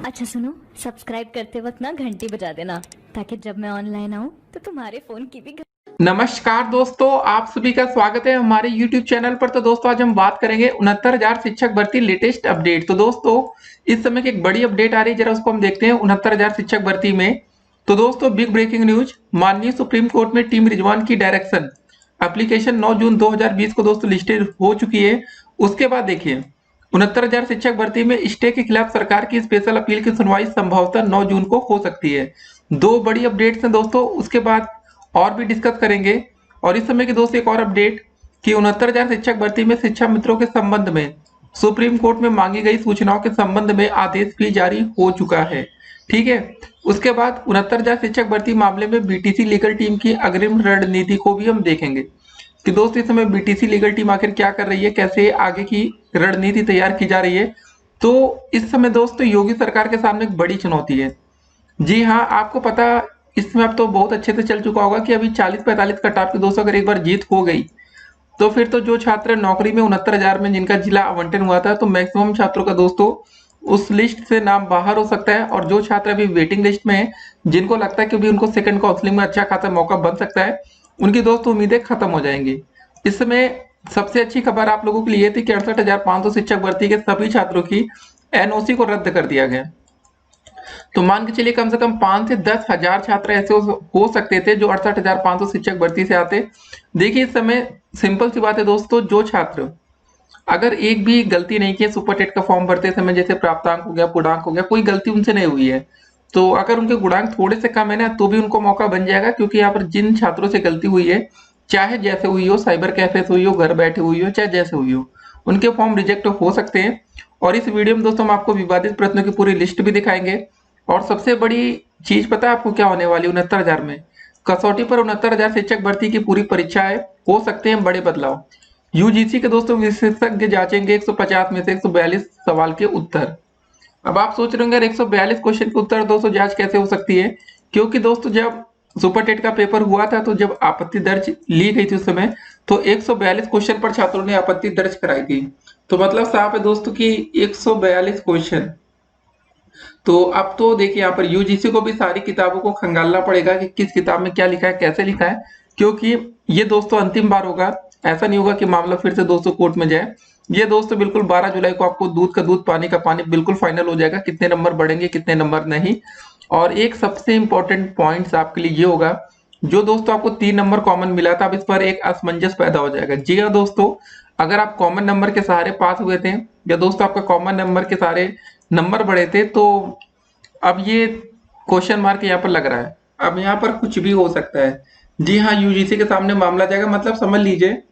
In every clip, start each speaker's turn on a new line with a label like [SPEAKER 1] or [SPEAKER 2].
[SPEAKER 1] अच्छा सुनो, सब्सक्राइब करते वक्त ना घंटी बजा देना ताकि जब मैं ऑनलाइन आऊँ तो तुम्हारे फोन की भी
[SPEAKER 2] नमस्कार दोस्तों, आप सभी का स्वागत है हमारे YouTube चैनल पर। तो दोस्तों आज हम बात करेंगे 69,000 शिक्षक भर्ती लेटेस्ट अपडेट। तो दोस्तों इस समय की एक बड़ी अपडेट आ रही है, जरा उसको हम देखते हैं। 69,000 शिक्षक भर्ती में तो दोस्तों बिग ब्रेकिंग न्यूज, माननीय सुप्रीम कोर्ट में टीम रिजवान की डायरेक्शन एप्लीकेशन 9 जून 2020 को दोस्तों लिस्टेड हो चुकी है। उसके बाद देखिए 69,000 शिक्षक भर्ती में स्टे के खिलाफ सरकार की स्पेशल अपील की सुनवाई संभवतः 9 जून को हो सकती है। दो बड़ी अपडेट्स हैं दोस्तों, उसके बाद और भी डिस्कस करेंगे। और इस समय की दोस्तों एक और अपडेट कि 69,000 शिक्षक भर्ती में शिक्षा मित्रों के संबंध में सुप्रीम कोर्ट में मांगी गई सूचनाओं के संबंध में आदेश भी जारी हो चुका है। ठीक है, उसके बाद 69,000 शिक्षक भर्ती मामले में बीटीसी लीगल टीम की अग्रिम रणनीति को भी हम देखेंगे कि दोस्तों इस समय बीटीसी लीगल टीम आखिर क्या कर रही है, कैसे आगे की रणनीति तैयार की जा रही है। तो इस समय दोस्तों योगी सरकार के सामने एक बड़ी चुनौती है। जी हाँ, आपको पता इसमें अब तो बहुत अच्छे से चल चुका होगा कि अभी 40-45 कट ऑफ की दोस्तों अगर एक बार जीत हो गई तो फिर तो जो छात्र नौकरी में 69,000 में जिनका जिला आवंटन हुआ था, तो मैक्सिमम छात्रों का दोस्तों उस लिस्ट से नाम बाहर हो सकता है। और जो छात्र अभी वेटिंग लिस्ट में है, जिनको लगता है कि अभी उनको सेकंड काउंसलिंग में अच्छा खासा मौका बन सकता है, उनकी दोस्तों उम्मीदें खत्म हो जाएंगी। इस समय सबसे अच्छी खबर आप लोगों के लिए थी कि 68,500 शिक्षक भर्ती के सभी छात्रों की एनओसी को रद्द कर दिया गया। तो मान के चलिए कम से कम 5 से 10,000 छात्र ऐसे हो सकते थे जो 68,500 शिक्षक भर्ती से आते। देखिए इस समय सिंपल सी बात है दोस्तों, जो छात्र अगर एक भी गलती नहीं की है सुपर टेट का फॉर्म भरते समय, जैसे प्राप्तांक हो गया, पूर्णांक हो गया, कोई गलती उनसे नहीं हुई है, तो अगर उनके गुणांक थोड़े से कम है ना, तो भी उनको मौका बन जाएगा। क्योंकि यहाँ पर जिन छात्रों से गलती हुई है, चाहे जैसे हुई हो, साइबर कैफे से हुई हो, घर बैठे हुई हो, चाहे जैसे हुई हो, उनके फॉर्म रिजेक्ट हो सकते हैं। और इस वीडियो में दोस्तों हम आपको विवादित प्रश्नों की पूरी लिस्ट भी दिखाएंगे। और सबसे बड़ी चीज पता है आपको क्या होने वाली 69,000 में? कसौटी पर 69,000 शिक्षक भर्ती की पूरी परीक्षा है, हो सकते हैं बड़े बदलाव। यूजीसी के दोस्तों विशेषज्ञ जांचेंगे 150 में से 142 सवाल के उत्तर। अब आप सोच रहे होंगे 142 क्वेश्चन के उत्तर दोस्तों जांच कैसे हो सकती है? क्योंकि दोस्तों जब सुपर टेट का पेपर हुआ था, तो जब आपत्ति दर्ज ली गई थी उस समय, तो 142 क्वेश्चन पर छात्रों ने आपत्ति दर्ज कराई थी। तो मतलब साफ है दोस्तों कि 142 क्वेश्चन। तो अब तो देखिए यहाँ पर यूजीसी को भी सारी किताबों को खंगालना पड़ेगा कि किस किताब में क्या लिखा है, कैसे लिखा है। क्योंकि ये दोस्तों अंतिम बार होगा, ऐसा नहीं होगा कि मामला फिर से दोस्तों कोर्ट में जाए। ये दोस्तों बिल्कुल 12 जुलाई को आपको दूध का दूध पानी का पानी बिल्कुल फाइनल हो जाएगा, कितने नंबर बढ़ेंगे कितने नंबर नहीं। और एक सबसे इंपॉर्टेंट पॉइंट आपके लिए ये होगा, जो दोस्तों आपको 3 नंबर कॉमन मिला था, अब इस पर एक असमंजस पैदा हो जाएगा। जी हाँ दोस्तों, अगर आप कॉमन नंबर के सहारे पास हुए थे, या दोस्तों आपका कॉमन नंबर के सारे नंबर बढ़े थे, तो अब ये क्वेश्चन मार्क यहाँ पर लग रहा है। अब यहाँ पर कुछ भी हो सकता है। जी हाँ, यूजीसी के सामने मामला जाएगा। मतलब समझ लीजिए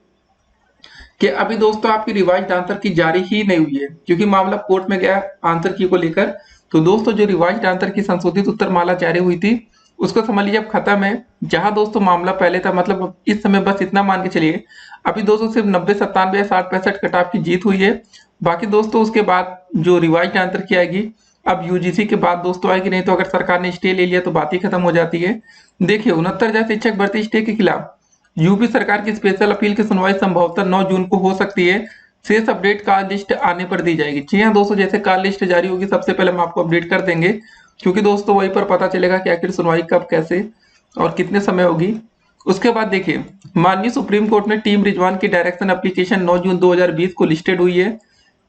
[SPEAKER 2] कि अभी दोस्तों आपकी रिवाइज्ड आंसर की जारी ही नहीं हुई है, क्योंकि मामला कोर्ट में गया आंसर की को लेकर। तो दोस्तों जो रिवाइज्ड आंसर की संशोधित उत्तर माला जारी हुई थी, उसको समझ लीजिए अब खत्म है। जहां दोस्तों मामला पहले था, मतलब इस समय बस इतना मान के चलिए अभी दोस्तों सिर्फ 90, 97 या 60, 65 कटाव की जीत हुई है। बाकी दोस्तों उसके बाद जो रिवाइज्ड आंसर की आएगी, अब यूजीसी के बाद दोस्तों आएगी, नहीं तो अगर सरकार ने स्टे ले लिया तो बात ही खत्म हो जाती है। देखिए 69,000 शिक्षक भर्ती स्टे के खिलाफ यूपी सरकार की स्पेशल अपील की सुनवाई संभवतः 9 जून को हो सकती है। शेष अपडेट काल लिस्ट आने पर दी जाएगी। जी हाँ दोस्तों, जैसे काल लिस्ट जारी होगी सबसे पहले हम आपको अपडेट कर देंगे, क्योंकि दोस्तों वहीं पर पता चलेगा कि आखिर सुनवाई कब, कैसे और कितने समय होगी। उसके बाद देखिए माननीय सुप्रीम कोर्ट में टीम रिजवान की डायरेक्शन एप्लीकेशन 9 जून 2020 को लिस्टेड हुई है।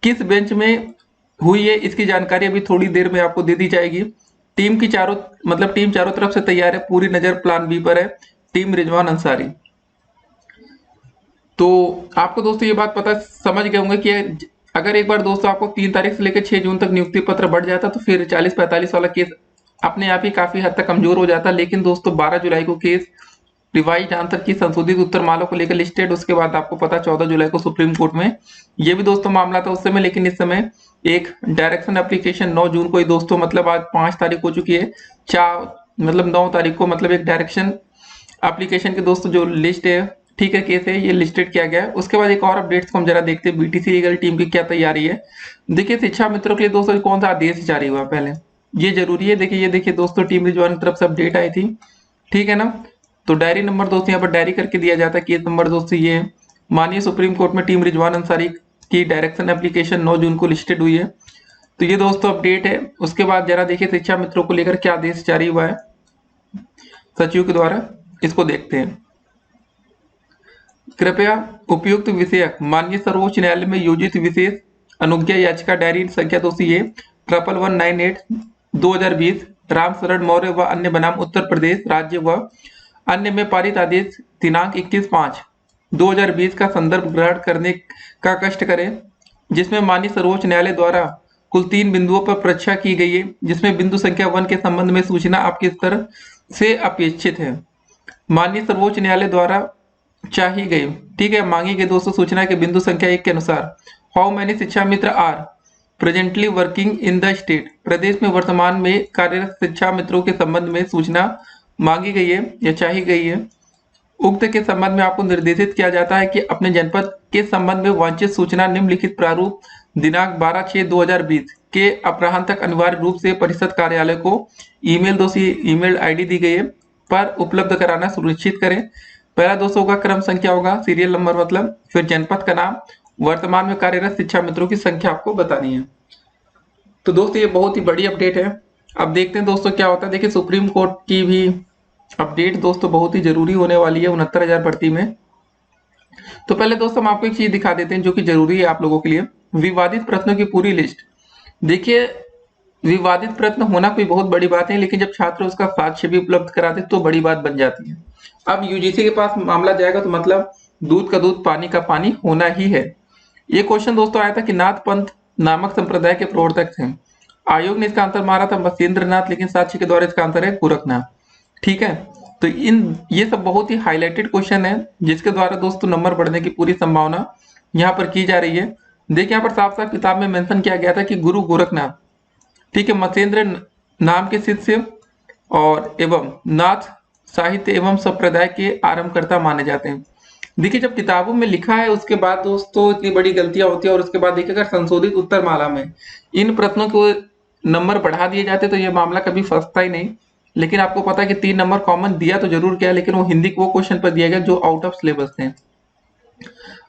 [SPEAKER 2] किस बेंच में हुई है इसकी जानकारी अभी थोड़ी देर में आपको दे दी जाएगी। टीम चारों तरफ से तैयार है, पूरी नजर प्लान बी पर है, टीम रिजवान अंसारी। तो आपको दोस्तों ये बात पता समझ गए होंगे कि अगर एक बार दोस्तों आपको 3 तारीख से लेकर 6 जून तक नियुक्ति पत्र बढ़ जाता, तो फिर 40-45 वाला केस अपने आप ही काफी हद तक कमजोर हो जाता। लेकिन दोस्तों 12 जुलाई को केस रिवाइज्ड आंसर की संशोधित उत्तर मालों को लेकर लिस्टेड। उसके बाद आपको पता 14 जुलाई को सुप्रीम कोर्ट में ये भी दोस्तों मामला था उस समय। लेकिन इस समय एक डायरेक्शन एप्लीकेशन 9 जून को ही दोस्तों, मतलब आज 5 तारीख हो चुकी है, 9 तारीख को मतलब एक डायरेक्शन एप्लीकेशन के दोस्तों जो लिस्ट है, ठीक है, केस है, ये लिस्टेड किया गया है। उसके बाद एक और अपडेट्स को हम जरा देखते हैं, बीटीसी लीगल टीम की क्या तैयारी है। देखिए शिक्षा मित्रों के लिए दोस्तों कौन सा आदेश जारी हुआ पहले, ये जरूरी है। देखिए ये देखिए दोस्तों टीम रिजवान की तरफ से अपडेट आई थी, ठीक है ना। तो डायरी नंबर दोस्तों यहाँ पर डायरी करके दिया जाता है। केस नंबर दोस्तों ये माननीय सुप्रीम कोर्ट में टीम रिजवान अंसारी की डायरेक्शन एप्लीकेशन 9 जून को लिस्टेड हुई है। तो ये दोस्तों अपडेट है। उसके बाद जरा देखिए शिक्षा मित्रों को लेकर क्या आदेश जारी हुआ है सचिव के द्वारा, इसको देखते हैं। कृपया उपयुक्त विषयक माननीय सर्वोच्च न्यायालय में योजित विशेष अनुज्ञा याचिका डायरी संख्या दोषी 11198 2020 राम शरण मौर्य व अन्य बनाम उत्तर प्रदेश राज्य व अन्य में पारित आदेश दिनांक 21/5/2020 का संदर्भ ग्रहण करने का कष्ट करें, जिसमें माननीय सर्वोच्च न्यायालय द्वारा कुल 3 बिंदुओं पर परीक्षा की गई है, जिसमें बिंदु संख्या 1 के संबंध में सूचना आपके स्तर से अपेक्षित है। माननीय सर्वोच्च न्यायालय द्वारा चाही गई, ठीक है, मांगी गई दोस्तों सूचना के बिंदु संख्या 1 के अनुसार how many Shiksha Mitra are presently working in the state, प्रदेश में वर्तमान में कार्यरत शिक्षा मित्रों के संबंध में सूचना मांगी गई है या चाही गई है। उक्त के संबंध में आपको निर्देशित किया जाता है कि अपने जनपद के संबंध में वांछित सूचना निम्नलिखित प्रारूप दिनांक 12/6/2020 के अपराह्न तक अनिवार्य रूप से परिषद कार्यालय को ईमेल आईडी दी गई है पर उपलब्ध कराना सुनिश्चित करें। पहला दोस्तों का क्रम संख्या होगा, सीरियल नंबर मतलब, फिर जनपद का नाम, वर्तमान में कार्यरत शिक्षा मित्रों की संख्या आपको बतानी है। तो दोस्तों ये बहुत ही बड़ी अपडेट है। अब देखते हैं दोस्तों क्या होता है। देखिए सुप्रीम कोर्ट की भी अपडेट दोस्तों बहुत ही जरूरी होने वाली है 69,000 भर्ती में। तो पहले दोस्तों हम आपको एक चीज दिखा देते हैं जो कि जरूरी है आप लोगों के लिए, विवादित प्रश्नों की पूरी लिस्ट। देखिए विवादित प्रश्न होना कोई बहुत बड़ी बात नहीं, लेकिन जब छात्र उसका साक्ष्य भी उपलब्ध करा दे तो बड़ी बात बन जाती है। अब यूजीसी के पास मामला जाएगा तो मतलब दूध का दूध पानी का पानी होना ही है। ये क्वेश्चन दोस्तों आया था कि नाथ पंथ नामक संप्रदाय के प्रवर्तक थे। आयोग ने इसका आंसर मारा था मत्स्येंद्र नाथ, लेकिन साक्ष्य के द्वारा इसका आंसर है गोरखनाथ। ठीक है, तो ये सब बहुत ही हाईलाइटेड क्वेश्चन है जिसके द्वारा दोस्तों नंबर बढ़ने की पूरी संभावना यहाँ पर की जा रही है। देखिए यहाँ पर साफ साफ किताब में मेंशन किया गया था कि गुरु गोरखनाथ, ठीक है, मत्स्येंद्र नाम के शिष्य और एवं नाथ साहित्य एवं संप्रदाय के आरंभकर्ता माने जाते हैं। देखिए जब किताबों में लिखा है उसके बाद दोस्तों इतनी बड़ी गलतियां होती है, और उसके बाद देखिए अगर संशोधित उत्तर माला में इन प्रश्नों को नंबर बढ़ा दिए जाते तो ये मामला कभी फंसता ही नहीं। लेकिन आपको पता है कि 3 नंबर कॉमन दिया तो जरूर गया, लेकिन वो हिंदी के वो क्वेश्चन पर दिया गया जो आउट ऑफ सिलेबस थे।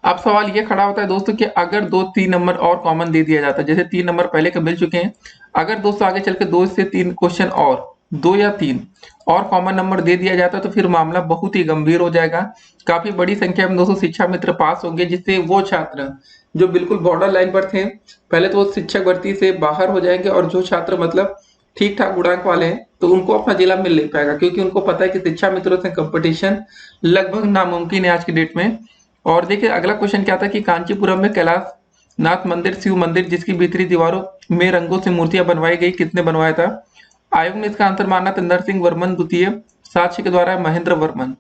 [SPEAKER 2] अब सवाल ये खड़ा होता है दोस्तों कि अगर 2-3 नंबर और कॉमन दे दिया जाता, जैसे 3 नंबर पहले के मिल चुके हैं, अगर दोस्तों आगे चल के 2 से 3 क्वेश्चन और 2 या 3 और कॉमन नंबर दे दिया जाता तो फिर मामला बहुत ही गंभीर हो जाएगा। काफी बड़ी संख्या में दोस्तों शिक्षा मित्र पास होंगे, जिससे वो छात्र जो बिल्कुल बॉर्डर लाइन पर थे पहले तो वो शिक्षक भर्ती से बाहर हो जाएंगे, और जो छात्र मतलब ठीक ठाक गुणांक वाले हैं तो उनको अपना जिला मिल नहीं पाएगा, क्योंकि उनको पता है कि शिक्षा मित्रों से कंपटीशन लगभग नामुमकिन है आज की डेट में। और देखिए अगला क्वेश्चन क्या था कि कांचीपुरम में कैलाश नाथ मंदिर शिव मंदिर जिसकी भीतरी दीवारों में रंगों से मूर्तियां बनवाई गई, किसने बनवाया था? आयोग ने इसका आंसर माना था नरसिंह वर्मन द्वितीय, साक्ष्य के द्वारा महेंद्र वर्मन।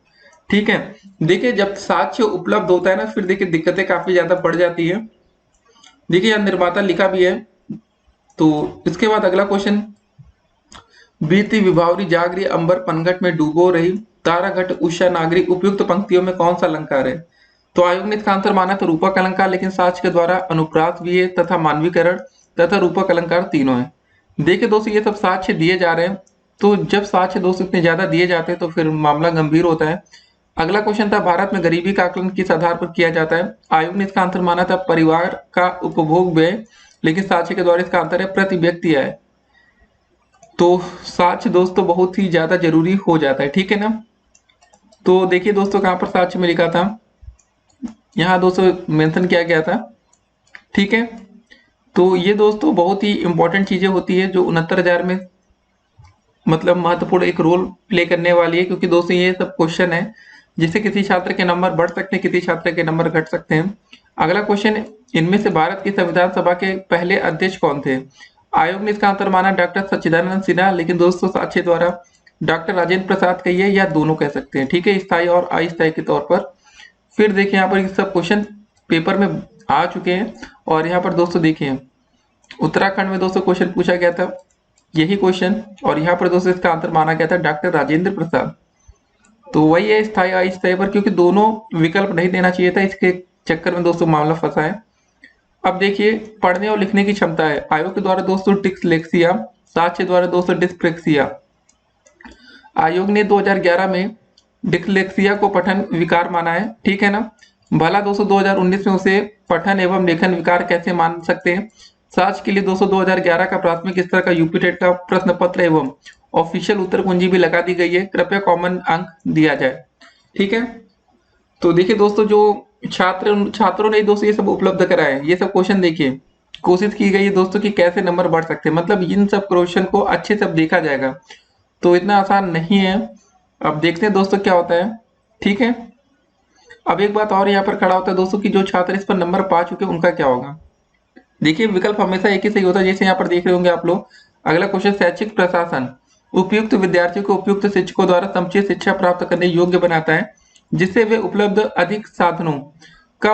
[SPEAKER 2] ठीक है, देखिए जब साक्ष्य उपलब्ध होता है ना फिर देखिए दिक्कतें काफी ज्यादा बढ़ जाती है। देखिए यहाँ निर्माता लिखा भी है। तो इसके बाद अगला क्वेश्चन, बीती विभावरी जागरी अंबर पनघट में डूबो रही तारा घट उषा नागरी उपयुक्त पंक्तियों में कौन सा अलंकार है? तो आयोग ने इसका आंसर माना तो रूपक अलंकार, लेकिन साक्ष्य के द्वारा अनुप्रास भी है तथा मानवीकरण तथा रूपक अलंकार तीनों है। देखिए दोस्तों ये सब साक्ष्य दिए जा रहे हैं, तो जब साक्ष्य दोस्तों इतने ज्यादा दिए जाते हैं तो फिर मामला गंभीर होता है। अगला क्वेश्चन था भारत में गरीबी का आकलन किस आधार पर किया जाता है? आयोग ने इसका आंसर माना था परिवार का उपभोग व्यय, लेकिन साक्ष्य के द्वारा इसका आंसर है प्रति व्यक्ति आय। तो साक्ष्य दोस्तों बहुत ही ज्यादा जरूरी हो जाता है, ठीक है ना। तो देखिए दोस्तों कहां पर साक्ष्य में लिखा था, यहाँ दोस्तों मेंशन किया गया था, ठीक है। तो ये दोस्तों बहुत ही इंपॉर्टेंट चीजें होती है जो 69,000 में मतलब महत्वपूर्ण एक रोल प्ले करने वाली है, क्योंकि दोस्तों ये सब क्वेश्चन है जिससे किसी छात्र के नंबर बढ़ सकते हैं, किसी छात्र के नंबर घट सकते हैं। अगला क्वेश्चन, इनमें से भारत की संविधान सभा के पहले अध्यक्ष कौन थे? आयोग ने इसका आंसर माना डॉक्टर सच्चिदानंद सिन्हा, लेकिन दोस्तों साक्ष्य द्वारा डॉक्टर राजेंद्र प्रसाद कहिए या दोनों कह सकते हैं, ठीक है, स्थायी और अस्थायी के तौर पर। फिर देखिए यहाँ पर सब क्वेश्चन पेपर में आ चुके हैं, और यहाँ पर दोस्तों देखिए उत्तराखंड में दोस्तों क्वेश्चन पूछा गया था यही क्वेश्चन, और यहाँ पर दोस्तों इसका आंसर माना गया था डॉक्टर राजेंद्र प्रसाद। तो वही है स्थायी अस्थायी पर, क्योंकि दोनों विकल्प नहीं देना चाहिए था, इसके चक्कर में दोस्तों मामला फंसा है। अब देखिए पढ़ने और लिखने की क्षमता है, आयोग के द्वारा दोस्तों डिस्लेक्सिया, साक्ष्य द्वारा दोस्तों डिस्प्रेक्सिया। आयोग ने 2011 में डिस्लेक्सिया को पठन विकार माना है, ठीक है ना। भला दोस्तों 2019 में उसे पठन एवं लेखन विकार कैसे मान सकते हैं? साच के लिए दोस्तों 2011 का प्राथमिक स्तर का यूपी टेट का प्रश्न पत्र एवं ऑफिशियल उत्तर कुंजी भी लगा दी गई है, कृपया कॉमन अंक दिया जाए। ठीक है, तो देखिए दोस्तों जो छात्रों ने दोस्तों ये सब उपलब्ध कराए, ये सब क्वेश्चन देखिए, कोशिश की गई है दोस्तों कि कैसे नंबर बढ़ सकते हैं, मतलब इन सब क्वेश्चन को अच्छे से अब देखा जाएगा, तो इतना आसान नहीं है। अब देखते हैं दोस्तों क्या होता है। ठीक है, अब एक बात और यहाँ पर खड़ा होता है दोस्तों कि जो छात्र इस पर नंबर पा चुके हैं उनका क्या होगा। देखिए विकल्प हमेशा एक ही सही होता है, जैसे यहाँ पर देख रहे होंगे आप लोग। अगला क्वेश्चन, शैक्षिक प्रशासन उपयुक्त विद्यार्थियों को उपयुक्त शिक्षकों द्वारा समुचित शिक्षा प्राप्त करने योग्य बनाता है, जिससे वे उपलब्ध अधिक साधनों का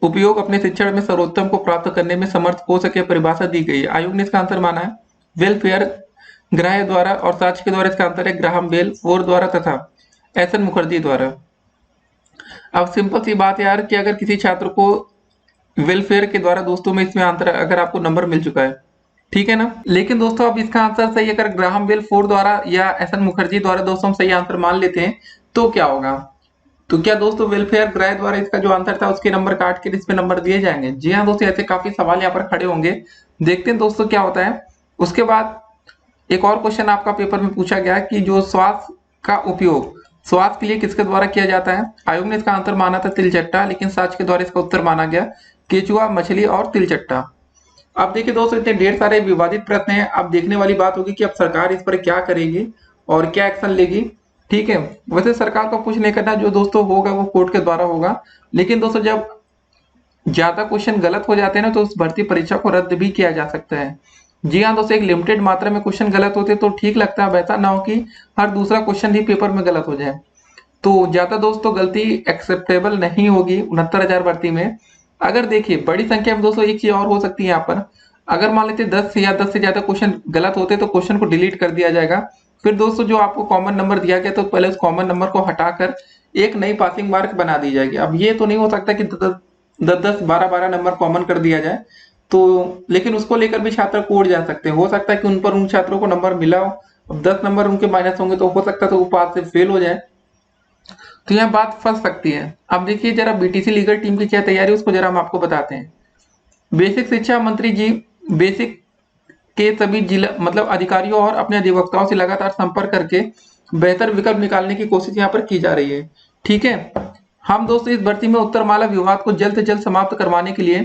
[SPEAKER 2] उपयोग अपने शिक्षण में सर्वोत्तम को प्राप्त करने में समर्थ हो सके, परिभाषा दी गई है। आयोग ने इसका आंसर माना है वेलफेयर ग्राह्य द्वारा, और साक्ष्य के द्वारा इसका आंसर है ग्राहम बेल फोर द्वारा तथा एस.एन. मुखर्जी द्वारा। अब सिंपल सी बात है यार कि अगर किसी छात्र को वेलफेयर के द्वारा दोस्तों में इसमें आंसर अगर आपको नंबर मिल चुका है, ठीक है ना, लेकिन दोस्तों अब इसका आंसर सही अगर ग्राहम बेल फोर द्वारा या एस.एन. मुखर्जी द्वारा दोस्तों हम सही आंसर मान लेते हैं तो क्या होगा। तो क्या दोस्तों वेलफेयर ग्राह्य द्वारा इसका जो आंसर था उसके नंबर काट के इसमें नंबर दिए जाएंगे? जी हाँ दोस्तों, ऐसे काफी सवाल यहाँ पर खड़े होंगे, देखते हैं दोस्तों क्या होता है। उसके बाद एक और क्वेश्चन आपका पेपर में पूछा गया कि जो श्वास का उपयोग श्वास के लिए किसके द्वारा किया जाता है। आयोग ने इसका आंसर माना था तिलचट्टा, लेकिन साक्ष्य के द्वारा इसका उत्तर माना गया केचुआ, मछली और तिलचट्टा। अब देखिए दोस्तों इतने ढेर सारे विवादित प्रश्न हैं, अब देखने वाली बात होगी कि अब सरकार इस पर क्या करेगी और क्या एक्शन लेगी। ठीक है, वैसे सरकार को कुछ नहीं करना, जो दोस्तों होगा वो कोर्ट के द्वारा होगा, लेकिन दोस्तों जब ज्यादा क्वेश्चन गलत हो जाते हैं ना तो उस भर्ती परीक्षा को रद्द भी किया जा सकता है। जी हाँ दोस्तों, एक लिमिटेड मात्रा में क्वेश्चन गलत होते तो ठीक लगता है, ऐसा ना हो कि हर दूसरा क्वेश्चन ही पेपर में गलत हो जाए। तो ज्यादा दोस्तों गलती एक्सेप्टेबल नहीं होगी 69,000 भर्ती में। अगर देखिए बड़ी संख्या में दोस्तों एक चीज और हो सकती है यहाँ पर, अगर मान लेते 10 या 10 से ज्यादा क्वेश्चन गलत होते तो क्वेश्चन को डिलीट कर दिया जाएगा। फिर दोस्तों जो आपको कॉमन नंबर दिया गया तो पहले उस कॉमन नंबर को हटाकर एक नई पासिंग मार्क बना दी जाएगी। अब ये तो नहीं हो सकता कि 10 12 नंबर कॉमन कर दिया जाए, तो लेकिन उसको लेकर भी छात्र कोड जा सकते हैं, हो सकता है कि उन पर उन छात्रों को नंबर मिला हो, अब 10 नंबर उनके माइनस होंगे तो हो सकता है तो वो पास से फेल हो जाए, तो यह बात फंस सकती है। अब देखिए जरा बीटीसी लीगल टीम की क्या तैयारी उसको जरा हम आपको बताते हैं। बेसिक शिक्षा मंत्री जी बेसिक के सभी जिला मतलब अधिकारियों और अपने अधिवक्ताओं से लगातार संपर्क करके बेहतर विकल्प निकालने की कोशिश यहाँ पर की जा रही है। ठीक है, हम दोस्तों इस भर्ती में उत्तरमाला विवाद को जल्द से जल्द समाप्त करवाने के लिए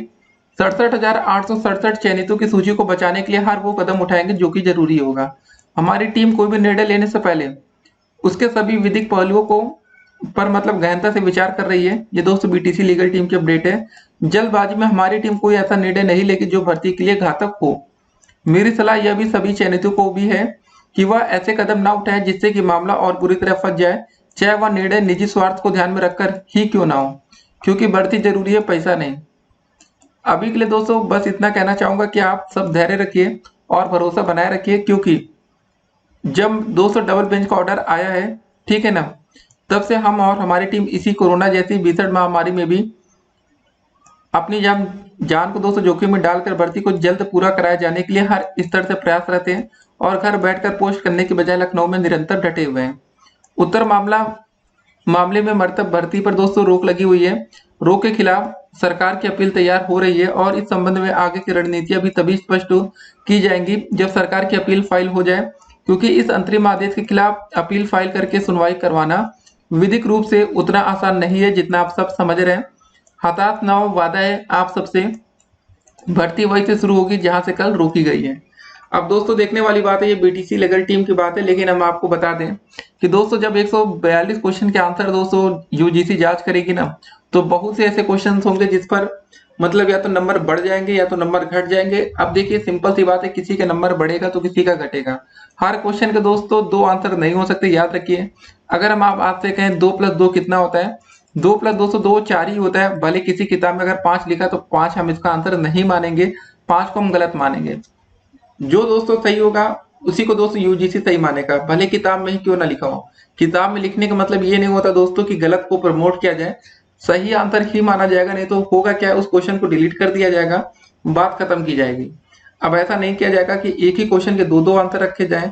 [SPEAKER 2] 67,867 चयनितों की सूची को बचाने के लिए हर वो कदम उठाएंगे जो कि जरूरी होगा। हमारी टीम कोई भी निर्णय लेने से पहले उसके सभी विधिक पहलुओं को पर मतलब गहनता से विचार कर रही है। ये दोस्तों बीटीसी लीगल टीम की अपडेट है। जल्दबाजी में हमारी टीम कोई ऐसा निर्णय नहीं लेगी जो भर्ती के लिए घातक हो। मेरी सलाह यह भी सभी चयनितों को भी है कि वह ऐसे कदम ना उठाए जिससे कि मामला और बुरी तरह फंस जाए, चाहे वह निर्णय निजी स्वार्थ को ध्यान में रखकर ही क्यों ना हो, क्योंकि भर्ती जरूरी है, पैसा नहीं। अभी के लिए दोस्तों बस इतना कहना चाहूंगा कि आप सब धैर्य रखिए और भरोसा बनाए रखिए, क्योंकि जब दोस्तों डबल बेंच का ऑर्डर आया है, ठीक है ना, तब से हम और हमारी टीम इसी कोरोना जैसी भीषण महामारी में भी अपनी जान को दोस्तों जोखिम में डालकर भर्ती को जल्द पूरा कराए जाने के लिए हर स्तर से प्रयास रहते हैं और घर बैठकर पोस्ट करने के बजाय लखनऊ में निरंतर डटे हुए हैं। उत्तर मामले में मर्तब भर्ती पर दोस्तों रोक लगी हुई है। रोक के खिलाफ सरकार की अपील तैयार हो रही है और इस संबंध में आगे की रणनीतियां भी तभी स्पष्ट की जाएंगी जब सरकार की अपील फाइल हो जाए, क्योंकि इस अंतरिम आदेश के खिलाफ अपील फाइल करके सुनवाई करवाना विधिक रूप से उतना आसान नहीं है जितना आप सब समझ रहे हैं। हताश ना हो, वादा है आप सबसे, भर्ती वही से शुरू होगी जहां से कल रोकी गई है। अब दोस्तों देखने वाली बात है, ये बीटीसी लीगल टीम की बात है, लेकिन हम आपको बता दें कि दोस्तों जब 142 क्वेश्चन के आंसर दोस्तों यूजीसी जांच करेगी ना, तो बहुत से ऐसे क्वेश्चन होंगे जिस पर मतलब या तो नंबर बढ़ जाएंगे या तो नंबर घट जाएंगे। अब देखिए सिंपल सी बात है, किसी का नंबर बढ़ेगा तो किसी का घटेगा। हर क्वेश्चन के दोस्तों दो आंसर नहीं हो सकते, याद रखिए। अगर हम आप आपसे कहें 2 + 2 कितना होता है, 2 + 2 2 4 ही होता है। भले किसी किताब में अगर 5 लिखा तो 5 हम इसका आंसर नहीं मानेंगे, 5 को हम गलत मानेंगे। जो दोस्तों सही होगा उसी को दोस्तों यूजीसी सही मानेगा, भले किताब में ही क्यों ना लिखा हो। किताब में लिखने का मतलब ये नहीं होता दोस्तों कि गलत को प्रमोट किया जाए, सही आंसर ही माना जाएगा, नहीं तो होगा क्या, उस क्वेश्चन को डिलीट कर दिया जाएगा, बात खत्म की जाएगी। अब ऐसा नहीं किया जाएगा कि एक ही क्वेश्चन के दो आंसर रखे जाएं।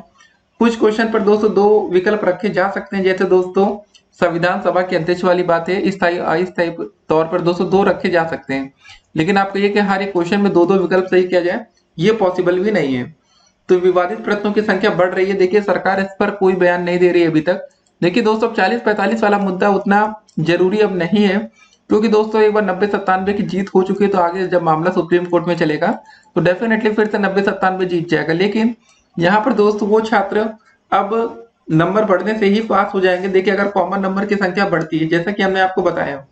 [SPEAKER 2] कुछ क्वेश्चन पर दोस्तों 2 विकल्प रखे जा सकते हैं, जैसे दोस्तों संविधान सभा के अध्यक्ष वाली बात है, स्थायी अस्थायी तौर पर दोस्तों 2 रखे जा सकते हैं। लेकिन आप कहिए कि हर एक क्वेश्चन में 2 विकल्प सही किया जाए ये पॉसिबल भी नहीं है। तो विवादित प्रश्नों की संख्या बढ़ रही है। देखिए सरकार इस पर कोई बयान नहीं दे रही है अभी तक। देखिए दोस्तों, अब 40-45 वाला मुद्दा उतना जरूरी अब नहीं है, क्योंकि दोस्तों एक बार 90-97 की जीत हो चुकी है, तो आगे जब मामला सुप्रीम कोर्ट में चलेगा तो डेफिनेटली फिर से 90-97 जीत जाएगा। लेकिन यहाँ पर दोस्तों वो छात्र अब नंबर बढ़ने से ही पास हो जाएंगे। देखिए अगर कॉमन नंबर की संख्या बढ़ती है, जैसा कि हमने आपको बताया,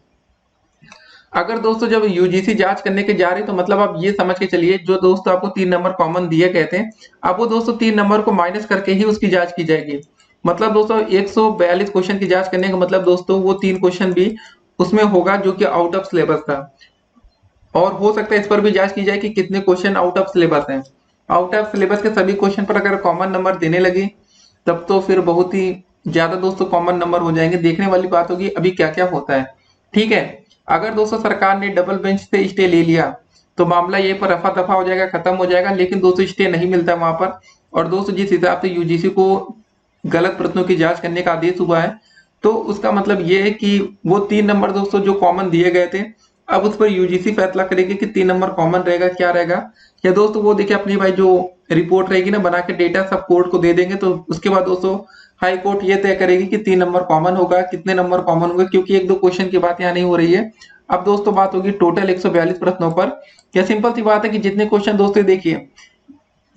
[SPEAKER 2] अगर दोस्तों जब यूजीसी जांच करने के जा रही, तो मतलब आप ये समझ के चलिए, जो दोस्तों आपको 3 नंबर कॉमन दिए गए थे, अब वो दोस्तों 3 नंबर को माइनस करके ही उसकी जांच की जाएगी। मतलब दोस्तों 142 क्वेश्चन की जांच करने का मतलब दोस्तों वो 3 क्वेश्चन भी उसमें होगा जो कि आउट ऑफ सिलेबस था। और हो सकता है इस पर भी जांच की जाए कि कितने क्वेश्चन आउट ऑफ सिलेबस हैं। आउट ऑफ सिलेबस के सभी क्वेश्चन पर अगर कॉमन नंबर देने लगे, तब तो फिर बहुत ही ज्यादा दोस्तों कॉमन नंबर हो जाएंगे। देखने वाली बात होगी अभी क्या क्या होता है। ठीक है, अगर दोस्तों सरकार ने डबल बेंच से स्टे ले लिया, तो मामला ये पर रफा दफा हो जाएगा, खत्म हो जाएगा। लेकिन दोस्तों स्टे नहीं मिलता वहां पर। और दोस्तों जिस हिसाब से यूजीसी को गलत प्रश्नों की जांच करने का आदेश हुआ है, तो उसका मतलब ये है कि वो 3 नंबर दोस्तों जो कॉमन दिए गए थे, अब उस पर यूजीसी फैसला करेगी कि 3 नंबर कॉमन रहेगा क्या रहेगा। या दोस्तों वो देखिए अपनी भाई जो रिपोर्ट रहेगी ना बना के, डेटा सब कोर्ट को दे देंगे, तो उसके बाद दोस्तों हाई कोर्ट ये तय करेगी कि 3 नंबर कॉमन होगा, कितने नंबर कॉमन होंगे, क्योंकि 1-2 क्वेश्चन की बात यहाँ नहीं हो रही है। अब दोस्तों बात होगी टोटल 142 प्रश्नों पर। यह सिंपल सी बात है कि जितने क्वेश्चन दोस्तों देखिए,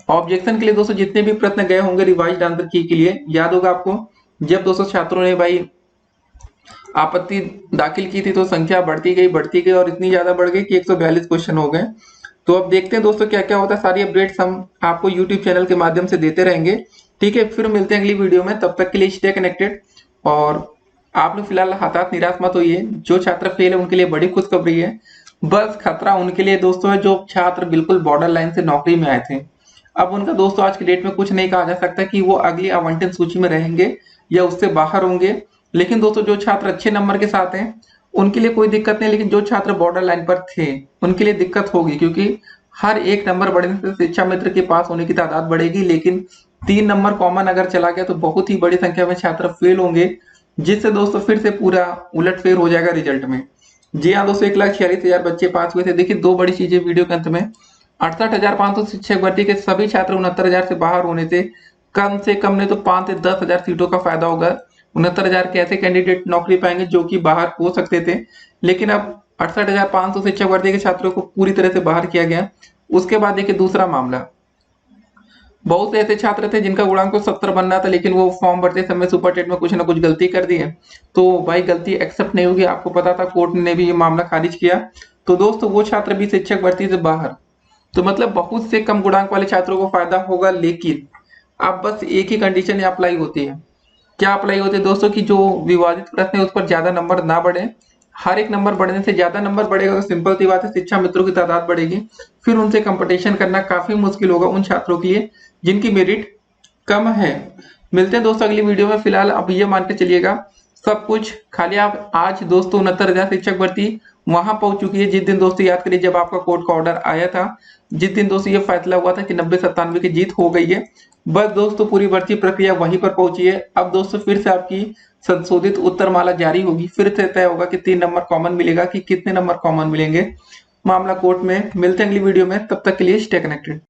[SPEAKER 2] ऑब्जेक्शन के लिए दोस्तों जितने भी प्रश्न गए होंगे रिवाइज्ड आंसर की के लिए, याद होगा आपको, जब दोस्तों छात्रों ने भाई आपत्ति दाखिल की थी, तो संख्या बढ़ती गई और इतनी ज्यादा बढ़ गई कि 142 क्वेश्चन हो गए। तो अब देखते हैं दोस्तों क्या क्या होता है। सारी अपडेट्स हम आपको यूट्यूब चैनल के माध्यम से देते रहेंगे। ठीक है, फिर मिलते हैं अगली वीडियो में, तब तक के लिए स्टे कनेक्टेड। और आप लोग फिलहाल हताश निराश मत होइए। जो छात्र फेल है उनके लिए बड़ी खुशखबरी है। बस खतरा उनके लिए दोस्तों है जो छात्र बिल्कुल बॉर्डर लाइन से नौकरी में आए थे। अब उनका दोस्तों आज की डेट में कुछ नहीं कहा जा सकता कि वो अगली आवंटन सूची में रहेंगे या उससे बाहर होंगे। लेकिन दोस्तों जो छात्र अच्छे नंबर के साथ हैं उनके लिए कोई दिक्कत नहीं, लेकिन जो छात्र बॉर्डर लाइन पर थे उनके लिए दिक्कत होगी, क्योंकि हर एक नंबर बढ़ने से शिक्षा मित्र के पास होने की तादाद बढ़ेगी। लेकिन 3 नंबर कॉमन अगर चला गया तो बहुत ही बड़ी संख्या में छात्र फेल होंगे, जिससे दोस्तों फिर से पूरा उलटफेर हो जाएगा रिजल्ट में। जी हाँ दोस्तों, 1,46,000 बच्चे पास हुए थे। देखिए 2 बड़ी चीजें वीडियो के अंत में, 68,500 शिक्षक भर्ती के सभी छात्र 69,000 से बाहर होने से कम नहीं तो 5 से 10,000 सीटों का फायदा होगा। 69,000 के ऐसे कैंडिडेट नौकरी पाएंगे जो कि बाहर हो सकते थे, लेकिन अब 68,500 शिक्षक भर्ती के छात्रों को पूरी तरह से बाहर किया गया। उसके बाद देखिए दूसरा मामला, बहुत से ऐसे छात्र थे जिनका गुणांक को 70 बनना था, लेकिन वो फॉर्म भरते समय सुपर टेट में कुछ ना कुछ गलती कर दी है, तो भाई गलती एक्सेप्ट नहीं होगी। आपको पता था, कोर्ट ने भी ये मामला खारिज किया। तो दोस्तों वो छात्र भी शिक्षक भर्ती से बाहर। तो मतलब बहुत से कम गुणांक वाले छात्रों को फायदा होगा, लेकिन अब बस एक ही कंडीशन अप्लाई होती है। क्या अप्लाई होते हैं दोस्तों, की जो विवादित प्रश्न है उस पर ज्यादा नंबर ना बढ़े। हर एक नंबर बढ़ने से ज्यादा नंबर बढ़ेगा तो सिंपल सी बात है, शिक्षा मित्रों की तादाद बढ़ेगी। फिर उनसे कंपटीशन करना काफी मुश्किल होगा उन छात्रों के लिए जिनकी मेरिट कम है। मिलते हैं दोस्तों अगली वीडियो में। फिलहाल अब ये मान के चलिएगा सब कुछ खाली आप आज दोस्तों 69,000 शिक्षक भर्ती वहां पहुंच चुकी है। जिस दिन दोस्तों याद करिए जब आपका कोर्ट का ऑर्डर आया था, जिस दिन दोस्तों ये फैसला हुआ था कि 90-97 की जीत हो गई है, बस दोस्तों पूरी भर्ती प्रक्रिया वहीं पर पहुंची है। अब दोस्तों फिर से आपकी संशोधित उत्तरमाला जारी होगी, फिर से तय होगा कि 3 नंबर कॉमन मिलेगा कि कितने नंबर कॉमन मिलेंगे। मामला कोर्ट में। मिलते हैं अगली वीडियो में, तब तक के लिए स्टे कनेक्टेड।